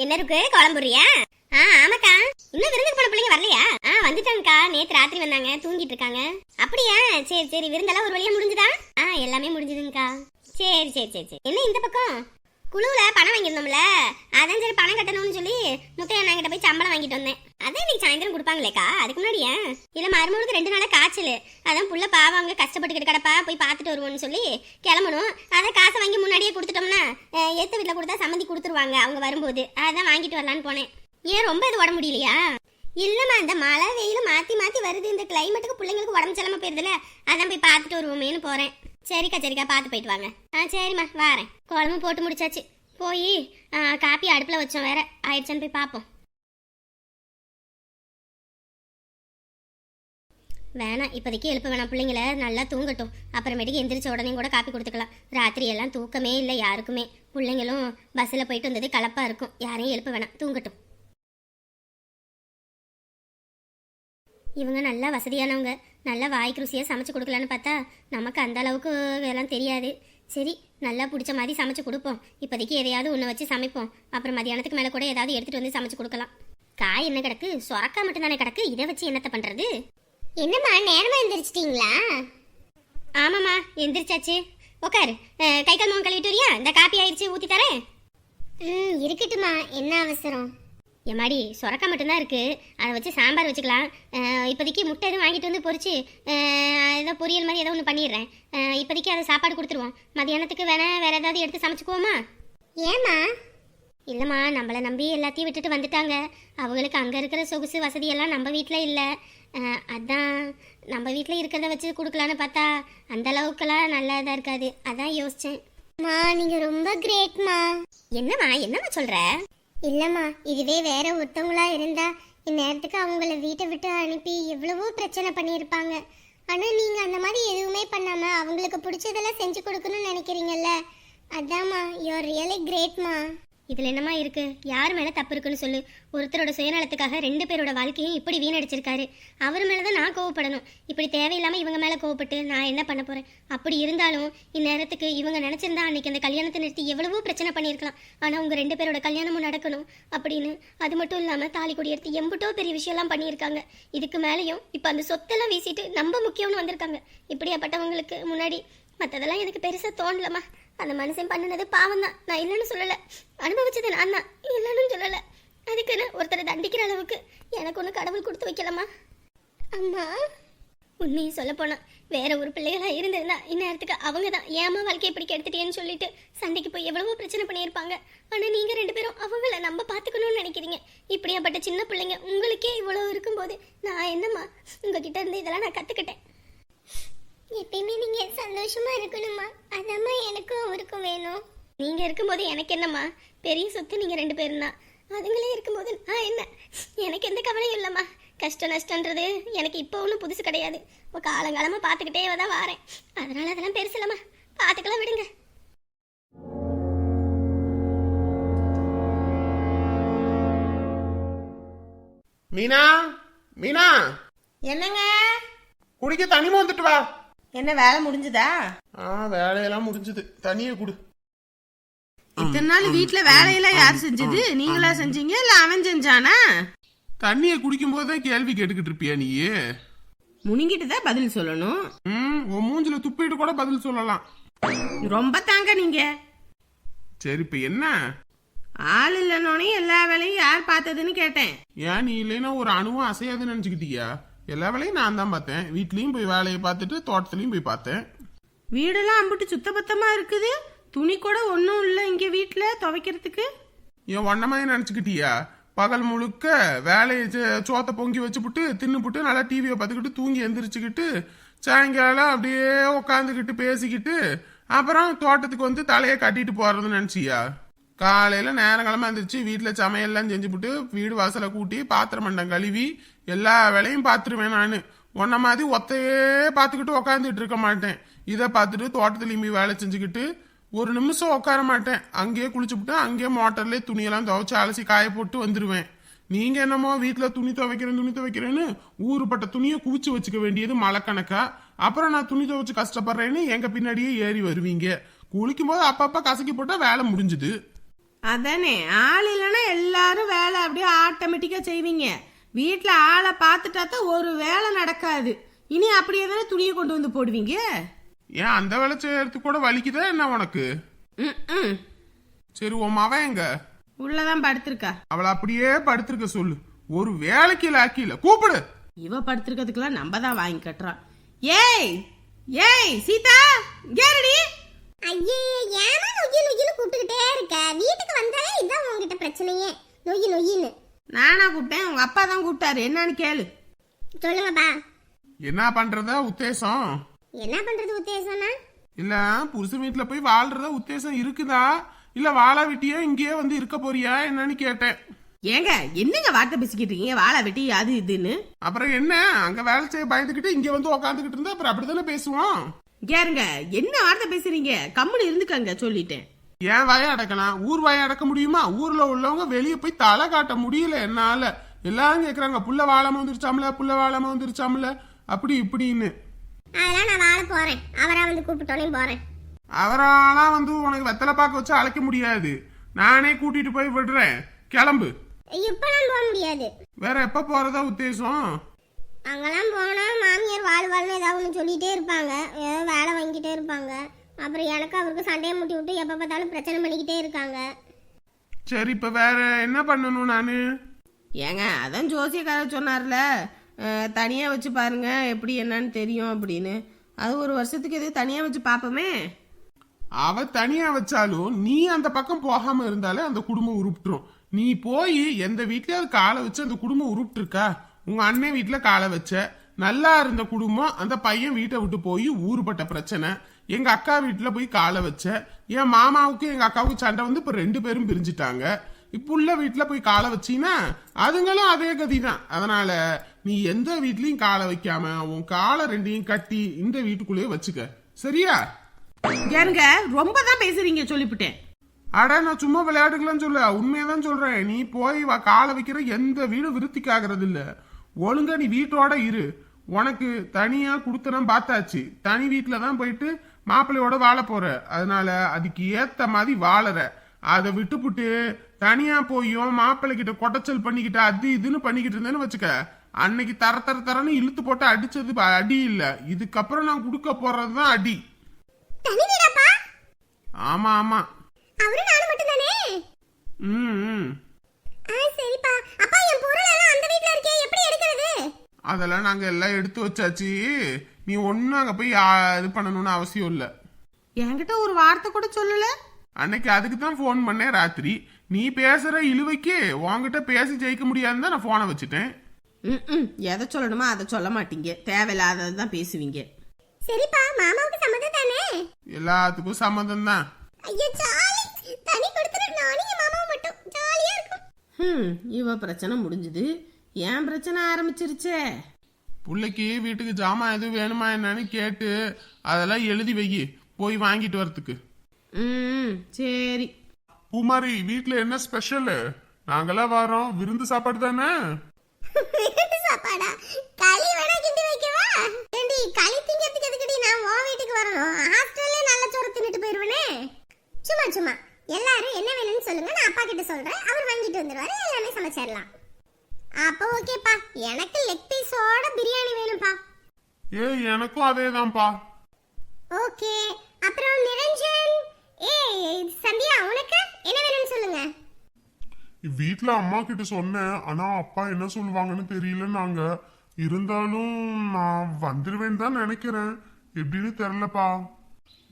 என்ன இருக்கு குழம்புறியா? ஆமாக்கா. இன்னும் விருந்துக்கு போன பிள்ளைங்க வரலையா? வந்துட்டாங்கக்கா. நேத்து ராத்திரி வந்தாங்க, தூங்கிட்டு இருக்காங்க. அப்படியா? சரி சரி. விருந்தெல்லாம் ஒரு வழியா முடிஞ்சுதா? எல்லாமே முடிஞ்சுதுங்கக்கா. சரி சரி சரி சரி. என்ன இந்த பக்கம் குழுவுல பணம் வாங்கியிருந்தோம்ல, அதான் சரி பணம் கட்டணும்னு சொல்லி முத்தையா கிட்ட போய் சம்பளம் வாங்கிட்டு வந்தேன். அதான் இன்னைக்கு சாயந்தரம் கொடுப்பாங்களேக்கா. அதுக்கு முன்னாடியா இல்ல மருமகளுக்கு 2 நாளா காய்ச்சல். அதான் புள்ள பாவம் அங்க கஷ்டப்பட்டுக்கிட்டு கிடப்பா, போய் பார்த்துட்டு வருவோம்னு சொல்லி கிளம்பணும். அதான் காசை வாங்கி முன்னாடியே கொடுத்துட்டோம்னா ஏத்த வீட்டில் கொடுத்தா சம்மந்தி கொடுத்துருவாங்க அவங்க வரும்போது. அதான் வாங்கிட்டு வரலான்னு போனேன். ஏன் ரொம்ப இது உடம்பு முடியலையா? இல்லம்மா, இந்த மழை வெயில் மாத்தி மாத்தி வருது. இந்த கிளைமேட்டுக்கு பிள்ளைங்களுக்கு உடம்பு செல்லாம போயிருதுல, அதான் போய் பார்த்துட்டு வருவோமேனு போறேன். சரிக்கா சரிக்கா, பார்த்து போயிட்டு வாங்க. சரிம்மா வாரேன். குழம்பு போட்டு முடிச்சாச்சு. போய் காப்பி அடுப்பில் வச்சோம், வேற ஆயிடுச்சான்னு போய் பார்ப்போம். வேணாம், இப்போதைக்கு எழுப்ப வேணாம். பிள்ளைங்கள நல்லா தூங்கட்டும், அப்புறமேட்டுக்கு எந்திரிச்ச உடனே கூட காப்பி கொடுத்துக்கலாம். ராத்திரி எல்லாம் தூக்கமே இல்லை யாருக்குமே. பிள்ளைங்களும் பஸ்ஸில் போயிட்டு வந்தது கலப்பாக இருக்கும். யாரையும் எழுப்ப வேணாம், தூங்கட்டும். இவங்க நல்லா வசதியானவங்க, நல்லா வாய்க்கு ருசியாக சமைச்சு கொடுக்கலான்னு பார்த்தா நமக்கு அந்த அளவுக்கு எல்லாம் தெரியாது. சரி, நல்லா பிடிச்ச மாதிரி சமைச்சு கொடுப்போம். இப்போதைக்கு எதையாவது ஒன்று வச்சு சமைப்போம். அப்புறம் மதியானத்துக்கு மேலே கூட ஏதாவது எடுத்துகிட்டு வந்து சமைச்சு கொடுக்கலாம். காய் என்ன கிடக்கு? சொரக்காய் மட்டும்தானே கிடக்கு. இதை வச்சு என்னத்தை பண்ணுறது? என்னம்மா, நேரமாக எந்திரிச்சிட்டிங்களா? ஆமாம்மா, எந்திரிச்சாச்சு. உட்காரு. கை கால் முகம் கழுவிட்டு வரியா? இந்த காப்பி ஆயிடுச்சு, ஊற்றி தரேன். இருக்கட்டுமா, என்ன அவசரம்? எம்மாடி, சொரக்காய் மட்டும்தான் இருக்குது, அதை வச்சு சாம்பார் வச்சுக்கலாம். இப்போதைக்கு முட்டை எதுவும் வாங்கிட்டு வந்து பொரிச்சு ஏதோ பொரியல் மாதிரி ஏதோ ஒன்று பண்ணிடுறேன். இப்போதைக்கு அதை சாப்பாடு கொடுத்துருவோம். மதியானத்துக்கு வேறு ஏதாவது எடுத்து சமைச்சுக்குவோமா? ஏம்மா? இல்லைம்மா, நம்மளை நம்பி எல்லாத்தையும் விட்டுட்டு வந்துட்டாங்க. அவங்களுக்கு அங்கே இருக்கிற சொகுசு வசதியெல்லாம் நம்ம வீட்டில் இல்லை. அதான் நம்ம வீட்டில் இருக்கிறத வச்சு கொடுக்கலான்னு பார்த்தா அந்த அளவுக்கெல்லாம் நல்லதாக இருக்காது. அதான் யோசித்தேன். நீங்கள் ரொம்ப கிரேட்மா. என்னம்மா சொல்கிற? இல்லம்மா, இதுவே வேற ஒருத்தவங்களா இருந்தா இந்நேரத்துக்கு அவங்கள வீட்டை விட்டு அனுப்பி எவ்வளவோ பிரச்சனை பண்ணியிருப்பாங்க. ஆனா நீங்க அந்த மாதிரி எதுவுமே பண்ணாம அவங்களுக்கு பிடிச்சதெல்லாம் செஞ்சு கொடுக்கணும்னு நினைக்கிறீங்கல்ல, அதாம்மா, யூஆர் ரியலி கிரேட்மா. இதுல என்னமா இருக்கு? யார் மேல தப்பு இருக்குன்னு சொல்லு. ஒருத்தரோட சுயநலத்துக்காக 2 பேரோட வாழ்க்கையும் இப்படி வீணடிச்சிருக்காரு. அவர் மேலதான் நான் கோவப்படணும். இப்படி தேவையில்லாம இவங்க மேல கோவப்பட்டு நான் என்ன பண்ண போறேன்? அப்படி இருந்தாலும் இந்நேரத்துக்கு இவங்க நினைச்சிருந்தா அன்னைக்கு அந்த கல்யாணத்தை நிறுத்தி எவ்வளவோ பிரச்சனை பண்ணியிருக்கலாம். ஆனா உங்க 2 பேரோட கல்யாணமும் நடக்கணும் அப்படின்னு. அது மட்டும் இல்லாம தாலி கொடி எடுத்து எம்பிட்டோ பெரிய விஷயம்லாம் பண்ணியிருக்காங்க. இதுக்கு மேலேயும் இப்ப அந்த சொத்தெல்லாம் வீசிட்டு நம்ம முக்கியம்னு வந்திருக்காங்க. இப்படியாப்பட்டவங்களுக்கு முன்னாடி மற்றதெல்லாம் எனக்கு பெருசா தோணலமா. அந்த மனுஷன் பண்ணினது பாவம் தான், நான் இல்லைன்னு சொல்லலை. அனுபவிச்சது நான் தான், இல்லைன்னு சொல்லலை. அதுக்குன்னு ஒருத்தரை தண்டிக்கிற அளவுக்கு எனக்கு ஒன்று கடவுள் கொடுத்து வைக்கலாமா? அம்மா, உண்மையை சொல்ல போனா வேற ஒரு பிள்ளைகளா இருந்திருந்தா இந்நேரத்துக்கு அவங்க தான் ஏமா வாழ்க்கையை இப்படி கெடுத்துட்டேன்னு சொல்லிட்டு சண்டைக்கு போய் எவ்வளவோ பிரச்சனை பண்ணியிருப்பாங்க. ஆனால் நீங்கள் 2 பேரும் அவங்கள நம்ம பார்த்துக்கணும்னு நினைக்கிறீங்க. இப்படியாப்பட்ட சின்ன பிள்ளைங்க உங்களுக்கே இவ்வளோ இருக்கும்போது நான் என்னம்மா உங்ககிட்ட இருந்து இதெல்லாம் நான் கற்றுக்கிட்டேன். எப்பயுமே நீங்க சந்தோஷமா இருக்கணுமா, அதாம்மா எனக்கும் அவருக்கும் வேணும். நீங்க இருக்கும்போது எனக்கு என்னம்மா, பெரிய சொத்து நீங்க 2 பேரும் தான். அதுங்களே இருக்கும்போது என்ன, எனக்கு எந்த கவலையும் இல்லைம்மா. கஷ்டம் நஷ்டன்றது எனக்கு இப்போ ஒன்றும் புதுசு கிடையாது. இப்போ காலங்காலமாக பார்த்துக்கிட்டே தான் வாரேன். அதனால அதெல்லாம் பெருசு இல்லைம்மா, பார்த்துக்கலாம் விடுங்க. மீனா, மீனா, என்னங்க? குடிக்க தண்ணி வந்துட்டு வா. என்ன வேலை முடிஞ்சுதா? வேலையெல்லாம் முடிஞ்சது, தண்ணியை குடு. இத்தனை நாள் வீட்டுல வேலையெல்லாம் யார் செஞ்சது? நீங்களா செஞ்சீங்க இல்ல அவன் செஞ்சானா? தண்ணியை குடிக்கும் போதுதான் கேள்வி கேட்டுக்கிட்டு இருப்பியா நீ? முனிங்கிட்டு தான் பதில் சொல்லணும். உன் மூஞ்சில துப்பிட்டு கூட பதில் சொல்லலாம். ரொம்ப தாங்க நீங்க. சரி, இப்ப என்ன? ஆள் இல்லைன்னே எல்லா வேலையும் யார் பார்த்ததுன்னு கேட்டேன். ஏன் நீ இல்லைன்னா ஒரு அணுவும் அசையாதுன்னு நினைச்சுக்கிட்டியா? எல்லா வேலையும் நான் தான் பார்த்தேன். வீட்லயும் போய் வேலையை பார்த்துட்டு தோட்டத்திலயும் போய் பார்த்தேன். வீடெல்லாம் அம்பிட்டு சுத்தபத்தமா இருக்குது. துணி கூட ஒன்றும் இல்லை இங்க வீட்டுல துவைக்கிறதுக்கு. ஏன் ஒன்ன மாதிரி நினைச்சுக்கிட்டியா? பகல் முழுக்க வேலையை சோத்தை பொங்கி வச்சுப்புட்டு தின்னுப்புட்டு நல்லா டிவியை பார்த்துக்கிட்டு தூங்கி எந்திரிச்சுக்கிட்டு சாயங்காலம் அப்படியே உக்காந்துக்கிட்டு பேசிக்கிட்டு அப்புறம் தோட்டத்துக்கு வந்து தலையை கட்டிட்டு போறதுன்னு நினைச்சியா? காலையில நேரங்கிழமை எந்திரிச்சு வீட்டுல சமையல்லாம் செஞ்சுப்புட்டு வீடு வாசலை கூட்டி பாத்திரம் மண்டம் கழுவி எல்லா வேலையும் பார்த்துருவேன். நானு உன்ன மாதிரி ஒத்தையே பார்த்துக்கிட்டு உக்காந்துட்டு இருக்க மாட்டேன். இதை பார்த்துட்டு தோட்டத்துலயுமே வேலை செஞ்சுக்கிட்டு ஒரு நிமிஷம் உட்கார மாட்டேன். அங்கேயே குளிச்சுப்புட்டு அங்கேயே மோட்டர்லயே துணியெல்லாம் துவைச்சு அலசி காய போட்டு வந்துருவேன். நீங்க என்னமோ வீட்டுல துணி துவைக்கிறேன்னு ஊருப்பட்ட துணியை குவிச்சு வச்சுக்க வேண்டியது மழை கணக்கா. அப்புறம் நான் துணி துவைச்சு கஷ்டப்படுறேன்னு எங்க பின்னாடியே ஏறி வருவீங்க. குளிக்கும் போது அப்பப்ப கசக்கி போட்டா வேலை முடிஞ்சுது. அதானே, ஆள் இல்லைன்னா எல்லாரும் வேலை அப்படியே ஆட்டோமேட்டிக்கா செய்வீங்க. வீட்டுல ஆளை பார்த்துட்டா தான் ஒரு வேலை நடக்காது. இனி அப்படியே தானே துணியை கொண்டு வந்து போடுவீங்க. ஏன் அந்த வேலை செய்யறதுக்கு கூட வலிக்குதா என்ன உனக்கு? ம். சரி, உன் மவன் எங்க? உள்ளதான் படுத்திருக்கா. அவளை அப்படியே படுத்திருக்க சொல்லு. ஒரு வேலைக்கு லாக்கில கூப்பிடு. இவ படுத்திருக்கிறதுக்கெல்லாம் நம்ம தான் வாங்கி கட்டுறான். ஏய் ஏய் சீதா, கேரடி. ஐயே, ஏன்னா நொய்யு நொய்யுன்னு கூப்பிட்டுக்கிட்டே இருக்க? வீட்டுக்கு வந்தாலே இதான் உங்ககிட்ட பிரச்சனையே, நொய்யு நொய்யுன்னு. நானா கூப்பிட்டேன்? உங்க அப்பா தான் கூப்பிட்டாரு. என்னன்னு கேளு. சொல்லுங்கப்பா. என்ன பண்றதா உத்தேசம்? என்ன பண்றது உத்தேசம்னா? இல்ல புருஷன் வீட்டுல போய் வாழ்றதா உத்தேசம் இருக்குதா, இல்ல வாழா விட்டியா இங்கேயே வந்து இருக்க போறியா என்னன்னு கேட்டேன். ஏங்க என்னங்க வார்த்தை பேசிக்கிட்டு இருக்கீங்க? வாழை வெட்டி அது இதுன்னு. அப்புறம் என்ன, அங்க வேலை செய்ய பயந்துகிட்டு இங்க வந்து உக்காந்துக்கிட்டு இருந்தா அப்புறம் அப்படித்தானே பேசுவோம். கேருங்க, என்ன வார்த்தை பேசுறீங்க? கம்முன்னு இருந்துக்கங்க சொல்லிட்டேன். ஏன் வாய அடக்கலாம்? ஊர் வாய அடக்க முடியுமா? ஊர்ல உள்ளவங்க வெளியே போய் தலை காட்ட முடியல என்னால. எல்லாரும் கேக்குறாங்க, புள்ள வாழாம வந்துருச்சாமல, புள்ள வாழாம வந்துருச்சாமல, அப்படி இப்படின்னு. அதெல்லாம் நான் வாழ போறேன். அவரா வந்து கூப்பிட்டோன்னே போறேன். அவராலாம் வந்து உனக்கு வெத்தலை பாக்க வச்சு அழைக்க முடியாது. நானே கூட்டிட்டு போய் விடுறேன், கிளம்பு. இப்பெல்லாம் போக முடியாது. வேற எப்ப போறதா உத்தேசம்? அங்கெல்லாம் போனா மாமியார் வாழ்வாள்னு ஏதாவது ஒன்று சொல்லிட்டே இருப்பாங்க, ஏதோ வேலை வாங்கிட்டே இருப்பாங்க. அப்புறம் எனக்கு அவருக்கு சண்டையை முட்டி விட்டு எப்போ பார்த்தாலும் பிரச்சனை பண்ணிக்கிட்டே இருக்காங்க. சரி, இப்ப வேற என்ன பண்ணணும் நானு? ஏங்க அதான் ஜோசியக்காரர் சொன்னார்ல, தனியா வச்சு பாருங்க எப்படி என்னன்னு தெரியும் அப்படின்னு. அது ஒரு வருஷத்துக்கு எது தனியா வச்சு பாப்போமே. அவ தனியா வச்சாலும் நீ அந்த பக்கம் போகாம இருந்தாலே அந்த குடும்பம் உருப்பிட்டுரும். நீ போய் எந்த வீட்லயாவது காலை வச்சு அந்த குடும்பம் உருப்பிட்டு இருக்கா? உங்க அண்ணன் வீட்டுல காலை வச்ச நல்லா இருந்த குடும்பம், அந்த பையன் வீட்டை விட்டு போய் ஊருப்பட்ட பிரச்சனை. எங்க அக்கா வீட்டுல போய் காலை வச்ச, என் மாமாவுக்கு எங்க அக்காவுக்கு சண்டை வந்து இப்ப 2 பேரும் பிரிஞ்சுட்டாங்க. இப்ப உள்ள வீட்டுல போய் காலை வச்சீங்கன்னா அதுங்களும் அதே கதிதான். அதனால நீ எந்த வீட்லயும் காலை வைக்காம உன் காலை 2ஐயும் கட்டி இந்த வீட்டுக்குள்ளேயே வச்சுக்க, சரியா? ஏங்க ரொம்ப தான் பேசுறீங்க சொல்லிவிட்டேன். அட, நான் சும்மா விளையாடுக்கலாம்னு சொல்ல, உண்மையதான் சொல்றேன். நீ போய் காலை வைக்கிற எந்த வீடும் விருத்திக்கு ஆகிறது இல்ல. ஒழுங்கா நீ வீட்டோட இரு. உனக்கு தனியா குடுத்தனம் பார்த்தாச்சு, தனி வீட்டுல தான் போயிட்டு மாப்பிள்ளையோட வாழ போற. அதனால அதுக்கு ஏத்த மாதிரி வாழற. அதை விட்டுப்புட்டு தனியா போயும் மாப்பிள்ளை கிட்ட கொட்டச்சல் பண்ணிக்கிட்ட அது இதுன்னு பண்ணிக்கிட்டு இருந்தேன்னு வச்சுக்க, அன்னைக்கு தரன்னு இழுத்து போட்டு அடிச்சது அடி இல்ல, இதுக்கப்புறம் நான் கொடுக்க போறதுதான் அடி. ஆமா ஆமா, அவரு நானும் மட்டும் தானே. ம். சரிப்பா. அப்பா, என் பொருள் எல்லாம் அந்த வீட்ல இருக்கே, எப்படி எடுக்கிறது? அதெல்லாம் நாங்க எல்லாம் எடுத்து வச்சாச்சு. நீ ஒன்னும் அங்க போய் இது பண்ணணும்னு அவசியம் இல்ல. என்கிட்ட ஒரு வார்த்தை கூட சொல்லல. அன்னைக்கு அதுக்கு தான் போன் பண்ணேன் ராத்திரி. நீ பேசுற இழுவைக்கு உன்கிட்ட பேசி ஜெயிக்க முடியாதுன்னு தான் நான் போனை வச்சுட்டேன். எதை சொல்லணுமா அதை சொல்ல மாட்டீங்க, தேவையில்லாததான் பேசுவீங்க. சரிப்பா, மாமாவுக்கு சம்மதம் தானே? எல்லாத்துக்கும் சம்மதம் தான். ஐயோ ஜாலி, தனி கொடுத்துரு, நானும் என் மாமாவும் மட்டும் ஜாலியா இருக்கும். இவ பிரச்சனை முடிஞ்சது, ஏன் பிரச்சனை ஆரம்பிச்சிருச்சே. பிள்ளைக்கு வீட்டுக்கு ஜாமான் எதுவும் வேணுமா என்னன்னு கேட்டு அதெல்லாம் எழுதி வை, போய் வாங்கிட்டு வரதுக்கு. சரி. பூமாரி, வீட்டுல என்ன ஸ்பெஷல்? நாங்கெல்லாம் வரோம், விருந்து சாப்பாடு தானே? விருந்து சாப்பாடா? களி வேணா கிண்டி வைக்கவா? ஏண்டி, களி திங்கிறதுக்கு எதுக்குடி நான் உன் வீட்டுக்கு வரணும்? ஹாஸ்டல்ல நல்ல சோறு தின்னுட்டு போயிருவனே. சும்மா எல்லாரும் என்ன வேணும்னு சொல்லுங்க, நான் அப்பா கிட்ட சொல்றேன், அவர் வாங்கிட்டு வந்துருவாரு, எல்லாமே சமைச்சிடலாம். அப்ப ஓகேப்பா, எனக்கு லெக் பீஸோட பிரியாணி வேணும்பா. எனக்கும் அதேதான்ப்பா. ஓகே. அப்புறம் நிரஞ்சன், சந்தியா, உனக்கு என்ன வேணும்னு சொல்லுங்க. வீட்டுல அம்மா கிட்ட சொன்னேன், ஆனா அப்பா என்ன சொல்லுவாங்கன்னு தெரியல. நாங்க இருந்தாலும் நான் வந்துருவேன்னு தான் நினைக்கிறேன், எப்படின்னு தெரியலப்பா.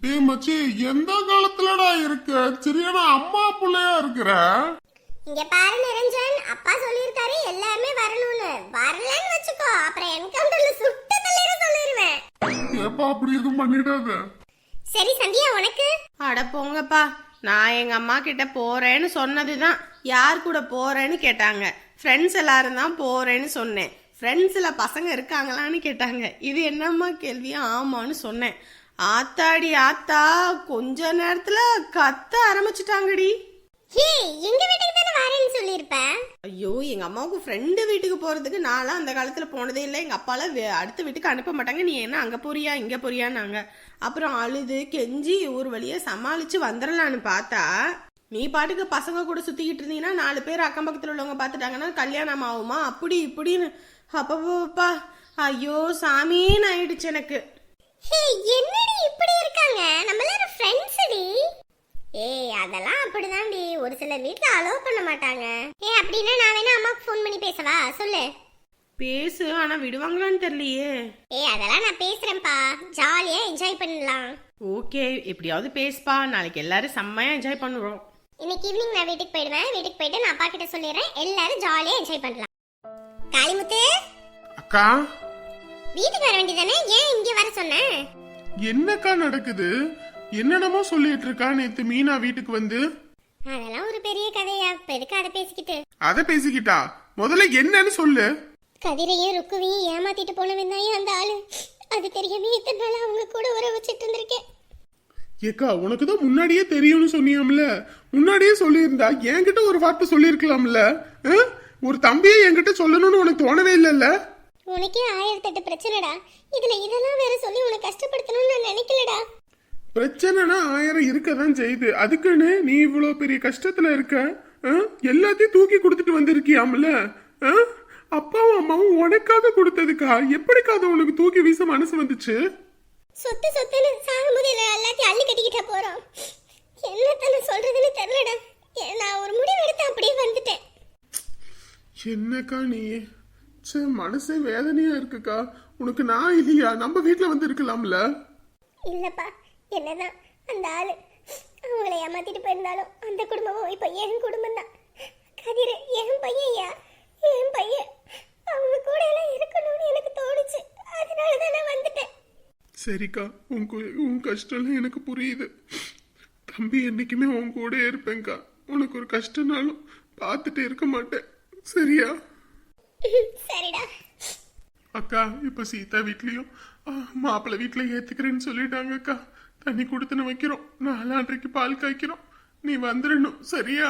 டேய் மச்சி, எந்த காலத்துலடா இருக்க? சரியான அம்மா புள்ளையா இருக்கிற. இங்க பாரு நிரஞ்சன், அப்பா சொல்லிருக்காரு எல்லாருமே வரணும்னு. வரலன்னு வச்சுக்கோ, அப்புறம் என்கவுண்டர்ல சுட்டு தள்ளிட சொல்லிடுவேன். ஏப்பா அப்படி எதுவும் பண்ணிடாத. சரி சந்தியா, உனக்கு? அட போங்கப்பா, நான் எங்க அம்மா கிட்ட போறேன்னு சொன்னதுதான். யார் கூட போறேன்னு கேட்டாங்க. ஃப்ரெண்ட்ஸ் எல்லாரும் தான் போறேன்னு சொன்னேன். ஃப்ரெண்ட்ஸ்ல பசங்க இருக்காங்களான்னு கேட்டாங்க. இது என்னம்மா கேள்வியா? ஆமான்னு சொன்னேன். ஆத்தாடி ஆத்தா, கொஞ்ச நேரத்துல கத்த ஆரம்பிச்சுட்டாங்கடி. எங்க வீட்டுக்கு தானே வரேன்னு சொல்லிருப்ப. ஐயோ, எங்க அம்மாவுக்கு ஃப்ரெண்டு வீட்டுக்கு போறதுக்கு நான்லாம் அந்த காலத்துல போனதே இல்லை. எங்க அப்பால அடுத்த வீட்டுக்கு அனுப்ப மாட்டாங்க. நீ என்ன அங்க போறியா இங்க போறியான்னாங்க. அப்புறம் அழுது கெஞ்சி ஒரு வழியா சமாளிச்சு வந்துடலான்னு பார்த்தா நீ பாட்டுக்கு பசங்க கூட சுத்திக்கிட்டு இருந்தீங்கன்னா 4 பேர் அக்கம் பக்கத்துல உள்ளவங்க பார்த்துட்டாங்கன்னா கல்யாணம் ஆகுமா அப்படி இப்படின்னு. அப்பப்பா ஐயோ சாமின்னு ஆயிடுச்சு எனக்கு. ஹே என்னடி இப்படி இருக்காங்க, நம்ம எல்லாரும் ஃப்ரெண்ட்ஸ்டி. ஏய் அதெல்லாம் அப்படிதான்டி, ஒரு சில வீட்ல அலோவ் பண்ண மாட்டாங்க. ஏய் அப்படின்னா நான் வேணா அம்மாக்கு ஃபோன் பண்ணி பேசவா, சொல்லு. பேசு, ஆனா விடுவாங்களான்னு தெரியலையே. ஏய் அதெல்லாம் நான் பேசுறேன்ப்பா, ஜாலியா என்ஜாய் பண்ணலாம். ஓகே எப்படியாவது பேசுப்பா, நாளைக்கு எல்லாரும் செம்மையா என்ஜாய் பண்ணுறோம். இன்னைக்கு ஈவினிங் நான் வீட்டுக்கு போயிடுவேன். வீட்டுக்கு போயிட்டு நான் அப்பா கிட்ட சொல்லிடுறேன், எல்லாரும் ஜாலியா என்ஜாய் பண்ணலாம். காளிமுத்து அக்கா வீட்டுக்கு வர வேண்டியதானே, ஏன் இங்க வர சொன்ன? என்னக்கா நடக்குது? என்னென்னமோ சொல்லிட்டு இருக்கா. நேத்து மீனா வீட்டுக்கு வந்து அதெல்லாம் ஒரு பெரிய கதையா, இப்ப எதுக்கு அதை பேசிக்கிட்டு? அத பேசிக்கிட்டா, முதல்ல என்னன்னு சொல்லு. கதிரையும் ருக்குவையும் ஏமாத்திட்டு போனவன் தான் அந்த ஆளு. அது தெரியாம இத்தனை நாள் அவங்க கூட உற வச்சிட்டு இருந்திருக்கேன். ஏக்கா உனக்கு தான் முன்னாடியே தெரியும்னு சொன்னியாம்ல, முன்னாடியே சொல்லியிருந்தா என்கிட்ட ஒரு வார்த்தை சொல்லியிருக்கலாம்ல. ஒரு தம்பியை என்கிட்ட சொல்லணும்னு உனக்கு தோணவே இல்லைல்ல? உனக்கே 1008 பிரச்சனைடா, இதுல இதெல்லாம் வேற சொல்லி உன்னை கஷ்டப்படுத்தணும்னு நான் நினைக்கலடா. பிரச்சனைனா 1000 இருக்கதான் செய்யுது, அதுக்குன்னு நீ இவ்வளவு பெரிய கஷ்டத்துல இருக்க. எல்லாத்தையும் தூக்கி கொடுத்துட்டு வந்திருக்கியாம்ல. அப்பாவும் அம்மாவும் உனக்காக கொடுத்ததுக்கா, எப்படிக்கா அது உனக்கு தூக்கி வீச மனசு வந்துச்சு? சொத்து சொத்துன்னு சாகும்போது எல்லாத்தையும் அள்ளி கட்டிக்கிட்டா போறோம். என்னத்தன சொல்றதுன்னு தெரியலடா. நான் ஒரு முடிவு எடுத்து அப்படியே வந்துட்டேன். என்னக்கா நீ மனசே வேதனையா இருக்குக்கா. உனக்கு நான் இல்லையா? நம்ம வீட்டுல வந்து இருக்கலாம்ல. இல்லப்பா, என்னதான் அந்த ஆளு அவங்கள ஏமாத்திட்டு போயிருந்தாலும் அந்த குடும்பமும் இப்ப என் குடும்பம் தான். கதிர் என் பையன்யா, என் பையன். அவங்க கூட எல்லாம் இருக்கணும்னு எனக்கு தோணுச்சு, அதனாலதான் நான் வந்துட்டேன். சரிக்கா, உன் கஷ்டம் எனக்கு புரியுது. தம்பி என்னைக்குமே உன் கூட இருப்பேன்க்கா. உனக்கு ஒரு கஷ்டம்னாலும் பார்த்துட்டு இருக்க மாட்டேன், சரியா? சரிடா. அக்கா இப்ப சீதா வீட்லயும் மாப்பிள்ளை வீட்டுல ஏத்துக்கிறேன்னு சொல்லிட்டாங்கக்கா. தண்ணி கொடுத்துன்னு வைக்கிறோம், 4:30 பால் காய்க்கிறோம். நீ வந்துடணும், சரியா?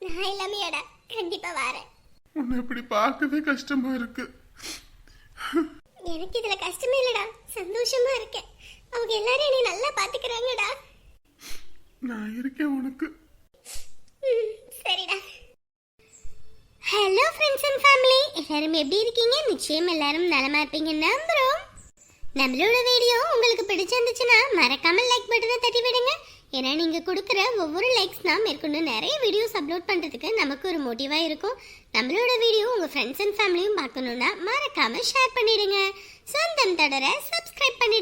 நான் இல்லாமையாடா, கண்டிப்பா வரேன். உன்னை இப்படி பார்க்கவே கஷ்டமா இருக்கு. எனக்கு இதுல கஷ்டமே இல்லடா, சந்தோஷமா இருக்கேன். அவங்க எல்லாரும் என்னை நல்லா பாத்துக்கிறாங்கடா. நான் இருக்கேன் உனக்கு. சரிடா. ஹலோ ஃப்ரெண்ட்ஸ் அண்ட் ஃபேமிலி, எல்லாரும் எப்படி இருக்கீங்க? நிச்சயம் எல்லாரும் நலமா இருப்பீங்க நம்புறோம். நம்மளோட வீடியோ உங்களுக்கு பிடிச்சிருந்துச்சுன்னா மறக்காம லைக் பட்டனை தட்டி விடுங்க. ஏன்னா நீங்க கொடுக்குற ஒவ்வொரு லைக்ஸ் தான் மேற்கொண்டு நிறைய வீடியோஸ் அப்லோட் பண்றதுக்கு நமக்கு ஒரு மோட்டிவா இருக்கும். நம்மளோட வீடியோ உங்க ஃப்ரெண்ட்ஸ் அண்ட் ஃபேமிலியும் பார்க்கணும்னா மறக்காம ஷேர் பண்ணிடுங்க. சொந்தம் தொடர சப்ஸ்கிரைப் பண்ணி